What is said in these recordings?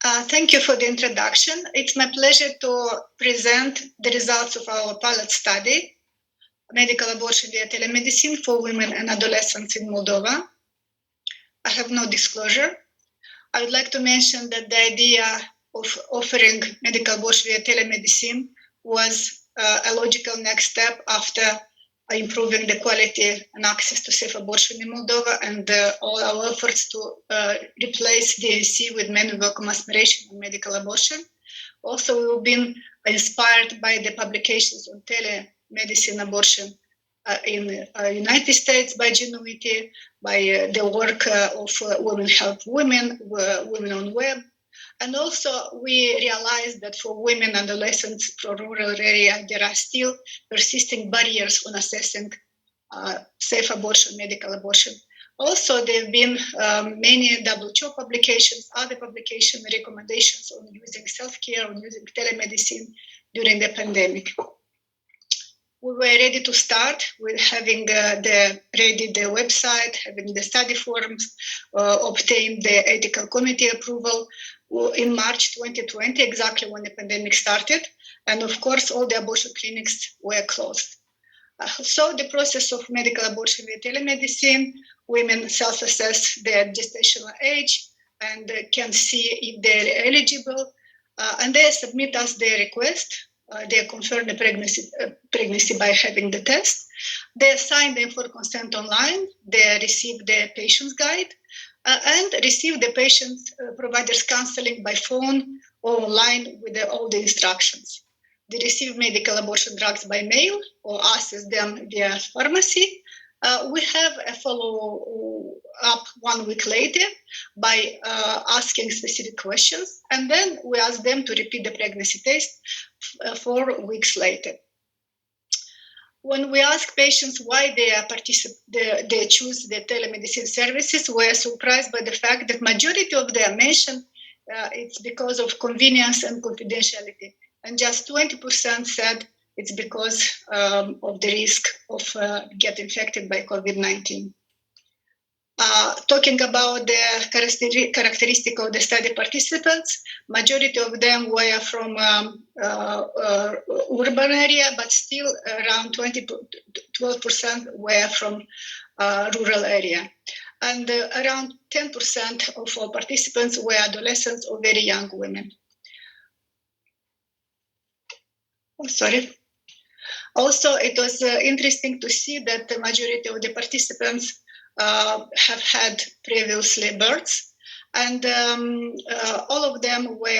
Thank you for the introduction. It's my pleasure to present the results of our pilot study, medical abortion via telemedicine for women and adolescents in Moldova. I have no disclosure. I would like to mention that the idea of offering medical abortion via telemedicine was a logical next step after improving the quality and access to safe abortion in Moldova, and all our efforts to replace DNC with manual aspiration and medical abortion. Also, we've been inspired by the publications on telemedicine abortion in the United States by Genuity, by the work of Women Help Women, Women on Web. And also, we realized that for women and adolescents from rural area, there are still persisting barriers on assessing safe abortion, medical abortion. Also, there have been many WHO publications, other publication recommendations on using self-care, on using telemedicine during the pandemic. We were ready to start with having the website, having the study forms, obtained the ethical committee approval in March 2020, exactly when the pandemic started. And of course, all the abortion clinics were closed. So the process of medical abortion via telemedicine, women self-assess their gestational age and can see if they're eligible, and they submit us their request. They confirm the pregnancy by having the test. They sign the informed consent online. They receive the patient's guide and receive the patient's provider's counseling by phone or online with all the instructions. They receive medical abortion drugs by mail or access them via pharmacy. We have a follow-up 1 week later by asking specific questions, and then we ask them to repeat the pregnancy test 4 weeks later. When we ask patients why they choose the telemedicine services, we are surprised by the fact that majority of them mention it's because of convenience and confidentiality, and just 20% said it's because of the risk of getting infected by COVID-19. Talking about the characteristic of the study participants, majority of them were from urban area, but still around 12% were from rural area. And around 10% of all participants were adolescents or very young women. Oh, sorry. Also, it was interesting to see that the majority of the participants have had previously births, and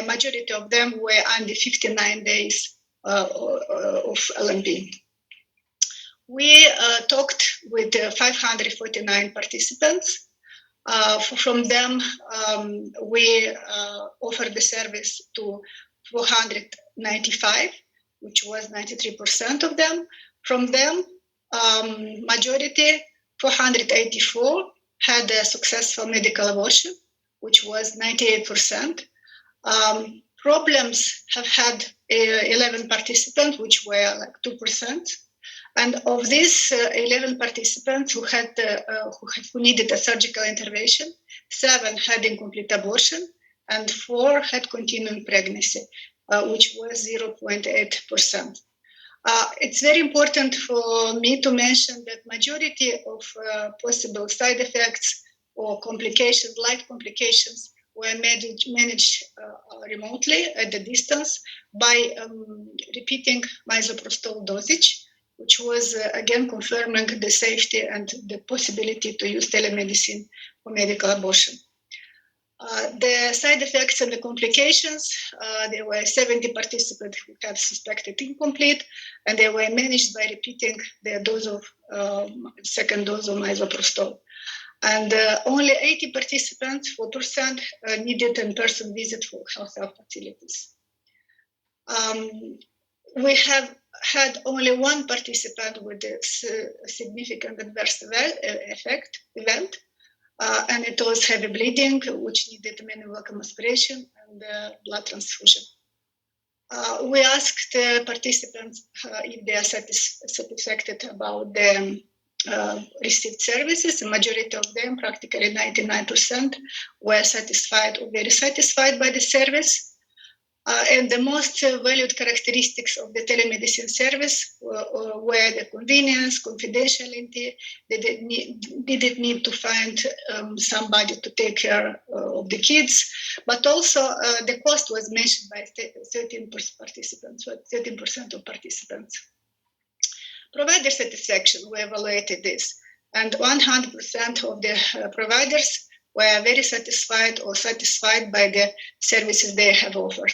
majority of them were under 59 days of LMP. We talked with 549 participants. From them, we offered the service to 495, which was 93% of them. From them, majority, 484, had a successful medical abortion, which was 98%. Problems have had 11 participants, which were like 2%. And of these 11 participants who needed a surgical intervention, 7 had incomplete abortion, and 4 had continuing pregnancy, which was 0.8%. It's very important for me to mention that majority of possible side effects or complications, light complications, were managed remotely at the distance by repeating misoprostol dosage, which was again confirming the safety and the possibility to use telemedicine for medical abortion. The side effects and the complications, there were 70 participants who had suspected incomplete, and they were managed by repeating the dose of second dose of misoprostol. And only 80 participants, 4%, needed in-person visit for health facilities. We have had only one participant with a significant adverse event, and it was heavy bleeding, which needed manual aspiration and blood transfusion. We asked participants if they are satisfied about the received services. The majority of them, practically 99%, were satisfied or very satisfied by the service. And the most valued characteristics of the telemedicine service were the convenience, confidentiality. They didn't need to find somebody to take care of the kids, but also the cost was mentioned by 13% of participants. Provider satisfaction, we evaluated this, and 100% of the providers were very satisfied or satisfied by the services they have offered.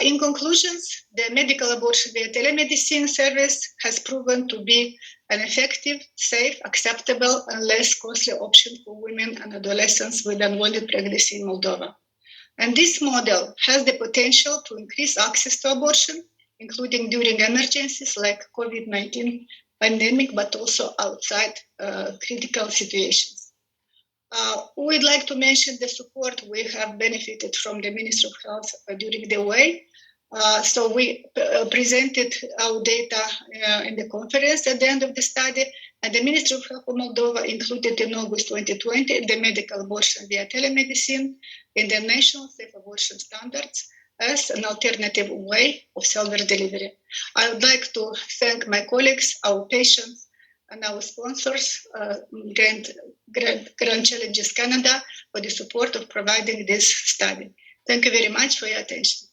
In conclusions, the medical abortion via telemedicine service has proven to be an effective, safe, acceptable, and less costly option for women and adolescents with unwanted pregnancy in Moldova. And this model has the potential to increase access to abortion, including during emergencies like COVID-19 pandemic, but also outside critical situations. We'd like to mention the support we have benefited from the Ministry of Health during the way. So we presented our data in the conference at the end of the study, and the Ministry of Health of Moldova included in August 2020 the medical abortion via telemedicine in the national safe abortion standards as an alternative way of cell-birth delivery. I would like to thank my colleagues, our patients, and our sponsors, Grand Challenges Canada, for the support of providing this study. Thank you very much for your attention.